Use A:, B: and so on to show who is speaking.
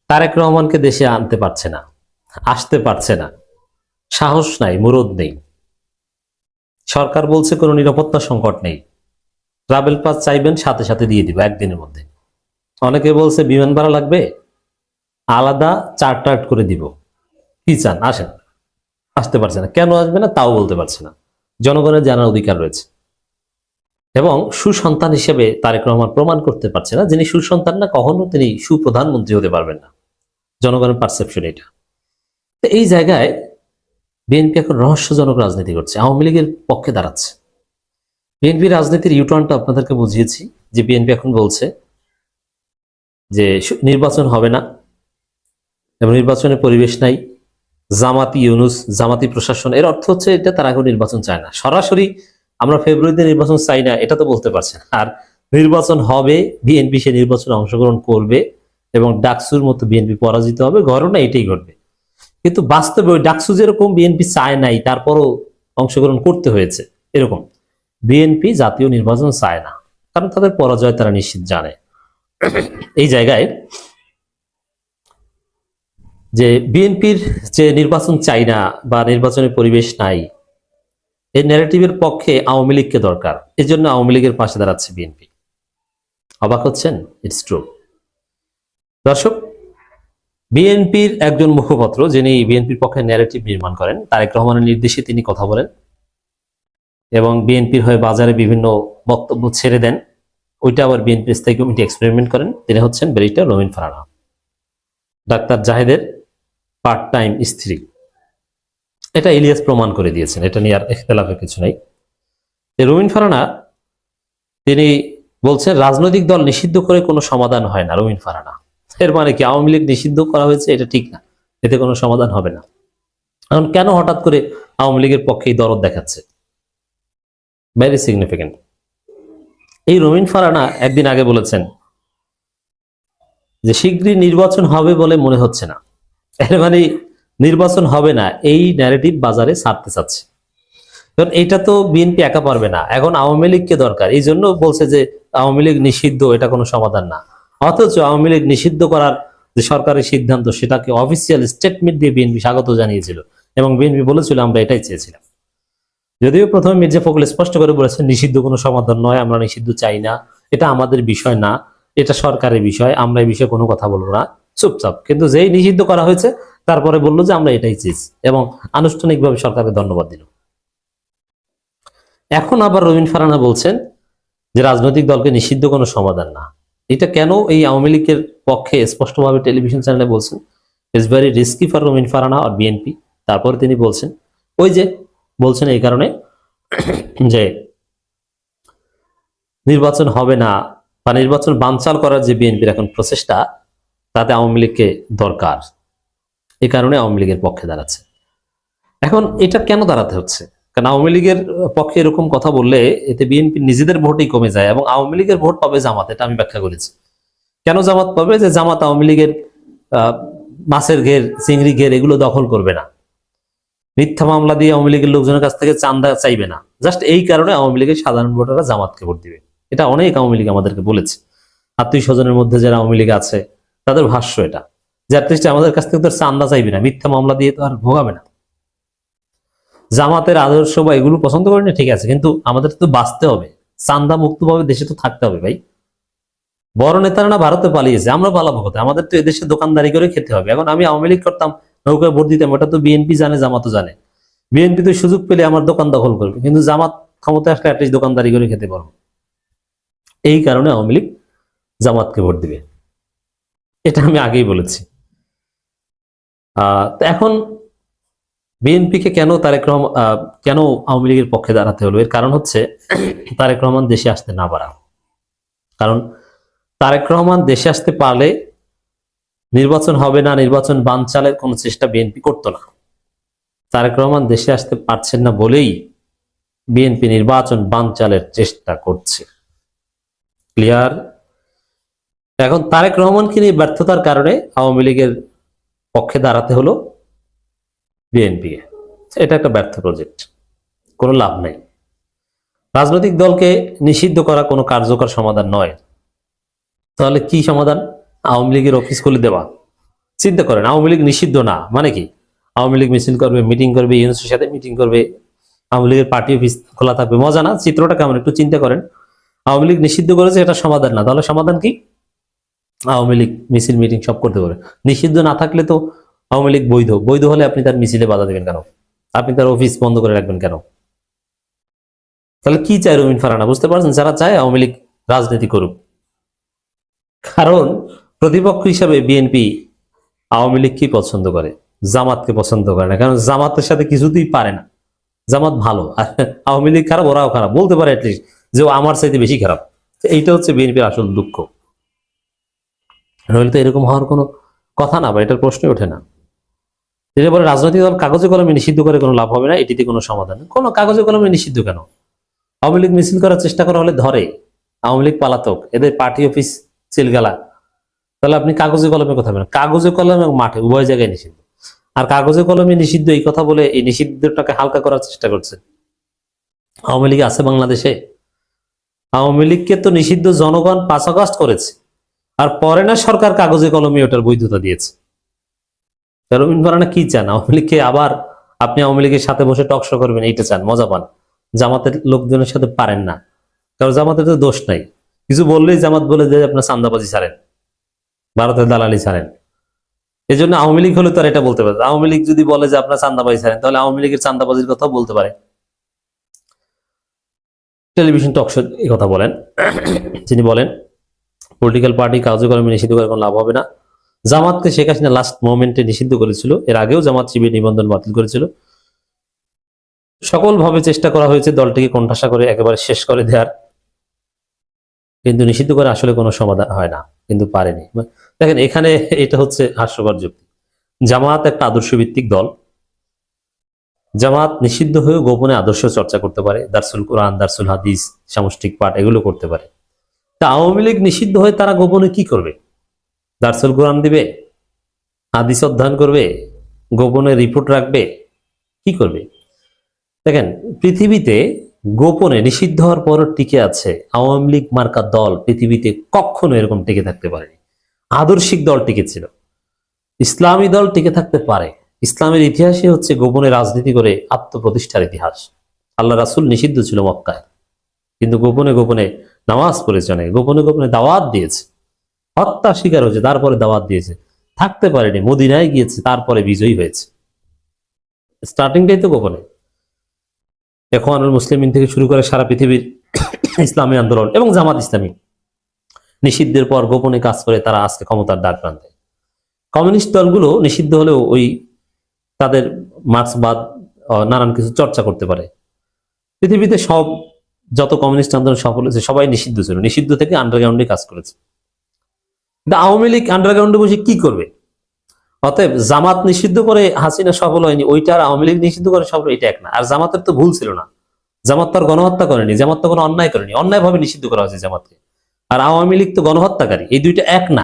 A: তারেক রহমানকে দেশে আনতে পারছে না, আসতে পারছে না, সাহস নাই, মুরদ নেই। সরকার বলছে কোনো নিরাপত্তা সংকট নেই, ট্রাভেল পাস চাইবেন সাথে সাথে দিয়ে দিব একদিনের মধ্যে। অনেকে বলছে বিমান ভাড়া লাগবে, আলাদা চার্টার্ড করে দিব। কি চান, আসেন। আসতে পারছে না, কেন আসবে না তাও বলতে পারছে না। জনগণের জানার অধিকার রয়েছে এবং সুসন্তান হিসেবে তারেক রহমান প্রমাণ করতে পারছে না যিনি সুসন্তান না, কখনো তিনি সুপ্রধানমন্ত্রী হতে পারবেন না। জনগণের পারসেপশন এটা। তো এই জায়গায় বিএনপি এখন রহস্যজনক রাজনীতি করছে, আওয়ামী লীগের পক্ষে দাঁড়াচ্ছে। বিএনপি রাজনীতির ইউটার্নটা আপনাদেরকে বুঝিয়েছি যে বিএনপি এখন বলছে যে নির্বাচন হবে না এবং নির্বাচনের পরিবেশ নাই। জামাতি ইউনুস, জামাতি প্রশাসন, এর অর্থ হচ্ছে এটা তারা এখন নির্বাচন চায় না। সরাসরি আমরা ফেব্রুয়ারিতে নির্বাচন চাই না এটা তো বলতে পারছে না। আর নির্বাচন হবে, বিএনপি সে নির্বাচনে অংশগ্রহণ করবে এবং ডাকসুর মতো বিএনপি পরাজিত হবে, ঘটনা এটাই ঘটবে। কিন্তু বাস্তবে ওই ডাকসু যেরকম বিএনপি চায় নাই তারপরও অংশগ্রহণ করতে হয়েছে, এরকম বিএনপি জাতীয় নির্বাচন চায় না, কারণ তাদের পরাজয় তারা নিশ্চিত জানে। এই জায়গায় যে বিএনপির যে নির্বাচন চাই না বা নির্বাচনের পরিবেশ নাই, এই ন্যারেটিভের পক্ষে আওয়ামী লীগকে দরকার, এজন্য আওয়ামী লীগের পাশে দাঁড়াচ্ছে বিএনপি। অবাক হচ্ছেন? It's true. দর্শক, বিএনপির একজন মুখপাত্র যিনি বিএনপির পক্ষে ন্যারেটিভ নির্মাণ করেন, তারেক রহমানের নির্দেশে তিনি কথা বলেন এবং বিএনপির হয়ে বাজারে বিভিন্ন বক্তব্য ছেড়ে দেন, ওইটা আবার বিএনপি স্থায়ী কমিটি এক্সপেরিমেন্ট করেন। তিনি হচ্ছেন barrister Robin ফারানা, doctor জাহেদের part time স্ত্রী। এটা ইলিয়াস প্রমাণ করে দিয়েছেন, এটা নিয়ে আর ইখতিলাফের কিছু নাই। রবিন ফারানা তিনি বলছেন রাজনৈতিক দল নিষিদ্ধ করে কোনো সমাধান হয় না। রবিন ফারানা এর মানে কি, আওয়ামী লীগ নিষিদ্ধ করা হয়েছে এটা ঠিক না, এতে কোনো সমাধান হবে না। এখন কেন হঠাৎ করে আওয়ামী লীগের পক্ষে এই দরদ দেখাচ্ছে? Very significant. এই রবিন ফারানা একদিন আগে বলেছেন যে শীঘ্রই নির্বাচন হবে বলে মনে হচ্ছে না। এর মানে নির্বাচন হবে না, এই ন্যারেটিভ বাজারে ছাড়তে চাচ্ছে। কারণ এটা তো বিএনপি একা পারবে না, এখন আওয়ামী লীগকে দরকার। এই জন্য বলছে যে আওয়ামী লীগ নিষিদ্ধ এটা কোনো সমাধান না। অথচ আওয়ামী লীগ নিষিদ্ধ করার যে সরকারি সিদ্ধান্ত, সেটাকে অফিসিয়াল স্টেটমেন্ট দিয়ে বিএনপি স্বাগত জানিয়েছিল এবং বিএনপি বলেছিল আমরা এটাই চেয়েছিলাম। যদিও প্রথমে মির্জা ফখরুল স্পষ্ট করে বলেছেন নিষিদ্ধ কোনো সমাধান নয়, আমরা নিষিদ্ধ চাই না, এটা আমাদের বিষয় না, এটা সরকারের বিষয়, আমরা এই বিষয়ে কোনো কথা বলবো না, চুপচাপ। কিন্তু যেই নিষিদ্ধ করা হয়েছে তারপরে বললো যে আমরা এটাই চেয়েছি এবং আনুষ্ঠানিকভাবে সরকারকে ধন্যবাদ দিল। এখন আবার রবিন ফারানা বলছেন যে রাজনৈতিক দলকে নিষিদ্ধ কোনো সমাধান না। এটা কেন এই আওয়ামী লীগের পক্ষে স্পষ্টভাবে টেলিভিশন চ্যানেলে বলছেন? It's very risky for Robin Farana আর বিএনপি। তারপরে তিনি বলছেন ওই যে বলছেন এই কারণে যে নির্বাচন হবে না বা নির্বাচন বানচাল করার যে বিএনপির এখন প্রচেষ্টা, তাতে আওয়ামী লীগকে দরকার, এই কারণে আওয়ামী লীগের পক্ষে দাঁড়াচ্ছে। এখন এটা কেন দাঁড়াতে হচ্ছে? কারণ আওয়ামী লীগের পক্ষে এরকম কথা বললে এতে বিএনপি নিজেদের ভোটই কমে যায় এবং আওয়ামী লীগের ভোট পাবে জামাত। এটা আমি ব্যাখ্যা করেছি। কেন জামাত পাবে? যে জামাত আওয়ামী লীগের মাছের ঘের, চিংড়ি ঘের এগুলো দখল করবে না, মিথ্যা মামলা দিয়ে আওয়ামী লীগের লোকজনের কাছ থেকে চান্দা চাইবে না। জাস্ট এই কারণে আওয়ামী লীগের সাধারণ ভোটাররা জামাতকে ভোট দিবে। এটা অনেক আওয়ামী লীগ আমাদেরকে বলেছে, আত্মীয় স্বজনের মধ্যে যারা আওয়ামী লীগ আছে তাদের ভাষ্য এটা, যে অ্যাটলিস্ট আমাদের কাছ থেকে তো চান্দা চাইবে না, মিথ্যা মামলা দিয়ে তো আর ভোগাবে না। জামাতের আদর্শ বা এগুলো পছন্দ করি না, ঠিক আছে, কিন্তু আমাদের তো বাঁচতে হবে, চান্দা মুক্তভাবে দেশে তো থাকতে হবে ভাই। বড় নেতারা না ভারতে পালিয়েছে, আমরা পালাবো কোথায়? আমাদের তো এদেশে দোকানদারি করে খেতে হবে। এখন আমি আওয়ামী লীগ করতাম, নৌকায় ভোট দিতাম, ওটা তো বিএনপি জানে, জামাতও জানে। বিএনপি তো সুযোগ পেলে আমার দোকান দখল করবে, কিন্তু জামাত ক্ষমতা আসলে অ্যাটলিস্ট দোকানদারি করে খেতে পারবো। এই কারণে আওয়ামী লীগ জামাতকে ভোট দিবে, এটা আমি আগেই বলেছি। এখন বিএনপিকে কেন কেন আওয়ামী লীগের পক্ষে দাঁড়াতে হলো? এর কারণ হচ্ছে তারেক রহমান দেশে আসতে না পারা। কারণ তারেক রহমান দেশে আসতে পারলে নির্বাচন হবে না, নির্বাচন বানচালের কোনো চেষ্টা বিএনপি করতো না। তারেক রহমান দেশে আসতে পারছেন না বলেই বিএনপি নির্বাচন বানচালের চেষ্টা করছে। ক্লিয়ার? এখন তারেক রহমানকে নিয়ে ব্যর্থতার কারণে আওয়ামী লীগের পক্ষে দাঁড়াতে হলো বিএনপি। এটা একটা ব্যর্থ প্রজেক্ট, কোনো লাভ নাই। রাজনৈতিক দলকে নিষিদ্ধ করা কোনো কার্যকর সমাধান নয়। তাহলে কি সমাধান? আওয়ামী লীগের অফিস খুলে দেওয়া, চিন্তা করেন, আওয়ামী লীগ নিষিদ্ধ না মানে কি? আওয়ামী লীগ মিছিল করবে, মিটিং করবে, ইউনুসের সাথে মিটিং করবে, আওয়ামী লীগের পার্টি অফিস খোলা থাকবে, মজা না? চিত্রটা কেমন একটু চিন্তা করেন। আওয়ামী লীগ নিষিদ্ধ করেছে, এটা সমাধান না, তাহলে সমাধান কি? আওয়ামী লীগ মিছিল মিটিং সব করতে পারে। নিষিদ্ধ না থাকলে তো আওয়ামী লীগ বৈধ, বৈধ হলে আপনি তার মিছিলে বাধা দেবেন কেন? আপনি তার অফিস বন্ধ করে রাখবেন কেন? তাহলে কি চায় রুমিন ফারহানা? বুঝতে পারছেন, যারা চায় আওয়ামী লীগ রাজনীতি করুক। কারণ প্রতিপক্ষ হিসাবে বিএনপি আওয়ামী লীগ কি পছন্দ করে? জামাতকে পছন্দ করে না, কারণ জামাতের সাথে কিছুতেই পারে না। জামাত ভালো আর আওয়ামী লীগ খারাপ, ওরাও খারাপ, বলতে পারে অ্যাটলিস্ট যে ও আমার চাইতে বেশি খারাপ। এইটা হচ্ছে বিএনপির আসল দুঃখ। নইলে তো এরকম হওয়ার কোনো কথা না, বা এটার প্রশ্নই ওঠে না। যেটা বলে রাজনৈতিক দল কাগজে কলমে নিষিদ্ধ করে কোনো লাভ হবে না, এটিতে কোনো সমাধান নেই। কোনো কাগজে কলমে নিষিদ্ধ কেন? আওয়ামী লীগ মিছিল করার চেষ্টা করা হলে ধরে, আওয়ামী লীগ পালাতক, এদের পার্টি অফিস সিলগালা, তাহলে আপনি কাগজে কলমে কথা বলেন। কাগজে কলমে এবং মাঠে উভয় জায়গায় নিষিদ্ধ। আর কাগজে কলমে নিষিদ্ধ এই কথা বলে এই নিষিদ্ধটাকে হালকা করার চেষ্টা করছে। আওয়ামী লীগ আছে বাংলাদেশে? আওয়ামী লীগকে তো নিষিদ্ধ জনগণ 5 আগস্ট করেছে, আর পরে না সরকার কাগজে কলমে ওটার বৈধতা দিয়েছে। রবীন্দ্র ফারহানা কি চান? আওয়ামী লীগকে আবার আপনি আওয়ামী লীগের সাথে বসে টকশো করবেন, এইটা চান, মজা পান? জামাতের লোকজনের সাথে পারেন না, কারণ জামাতের তো দোষ নাই। কিছু বললেই জামাত বলে যে আপনার চান্দাবাজি ছাড়েন, ভারতের দালালি ছাড়েন। এই জন্য আওয়ামী লীগ হলে তো আর এটা বলতে পারে। আওয়ামী লীগ যদি বলে যে আপনার চান্দাবাজি ছাড়েন, তাহলে আওয়ামী লীগের চান্দাবাজির কথাও বলতে পারে। টেলিভিশন টকশো এই কথা বলেন। তিনি বলেন পলিটিক্যাল পার্টি কার্যক্রমে নিষিদ্ধ করে কোনো লাভ হবে না। জামাতকে শেখ হাসিনা লাস্ট মোমেন্টে নিষিদ্ধ করেছিল, এর আগেও জামাত শিবির নিবন্ধন বাতিল করেছিল। সকলভাবে চেষ্টা করা হয়েছে দলটিকে কোণঠাসা করে একেবারে শেষ করে দেওয়ার, কিন্তু নিষিদ্ধ করে আসলে কোনো সমাধান হয় না, কিন্তু পারেনি। দেখেন এখানে এটা হচ্ছে হাস্যকর যুক্তি। জামাত একটা আদর্শ ভিত্তিক দল, জামাত নিষিদ্ধ হয়েও গোপনে আদর্শ চর্চা করতে পারে, দারসুল কোরআন, দারসুল হাদিস, সামষ্টিক পাঠ এগুলো করতে পারে। তা আওয়ামী লীগ নিষিদ্ধ হয়ে তারা গোপনে কি করবে? দারসুল কোরআন দিবে, হাদিস অধ্যয়ন করবে, গোপনে রিপোর্ট রাখবে, কি করবে? দেখেন পৃথিবীতে গোপনে নিষিদ্ধ হওয়ার পর টিকে আছে আওয়ামী লীগ মার্কা দল পৃথিবীতে কখনো এরকম টিকে থাকতে পারেনি। আদর্শিক দল টিকেছিল, ইসলামী দল টিকে থাকতে পারে। ইসলামের ইতিহাসই হচ্ছে গোপনে রাজনীতি করে আত্মপ্রতিষ্ঠার ইতিহাস। আল্লাহ রাসূল নিষিদ্ধ ছিল মক্কায়, কিন্তু গোপনে গোপনে নামাজ পড়েছে, অনেক গোপনে গোপনে দাওয়াত দিয়েছে, হত্যা শিকার হয়েছে, তারপরে দাওয়াত দিয়েছে, থাকতে পারেনি, মদিনায় গিয়েছে, তারপরে বিজয়ী হয়েছে। স্টার্টিংটাই তো গোপনে। ইখওয়ানুল মুসলিমিন থেকে শুরু করে সারা পৃথিবীর ইসলামী আন্দোলন এবং জামাত ইসলামী নিষিদ্ধের পর গোপনে কাজ করে তারা আজকে ক্ষমতার দ্বার প্রান্তে। কমিউনিস্ট দলগুলো নিষিদ্ধ হলেও ওই তাদের মার্ক্সবাদ নানান কিছু চর্চা করতে পারে। পৃথিবীতে সব যত কমিউনিস্ট আন্দোলন সফল হয়েছে সবাই নিষিদ্ধ ছিল, নিষিদ্ধ থেকে আন্ডারগ্রাউন্ডে কাজ করেছে। আওয়ামী লীগ আন্ডারগ্রাউন্ডে বসে কি করবে? অতএব জামাত নিষিদ্ধ করে হাসিনা সফল হয়নি, ওইটা আর আওয়ামী লীগ নিষিদ্ধ করে সফল, এটা এক না। আর জামাতের তো ভুল ছিল না, জামাত তো আর গণহত্যা করেনি, জামাত তো কোনো অন্যায় করেনি, অন্যায়ভাবে নিষিদ্ধ করা হয়েছে জামাতকে। আর আওয়ামী লীগ তো গণহত্যাকারী, এই দুইটা এক না।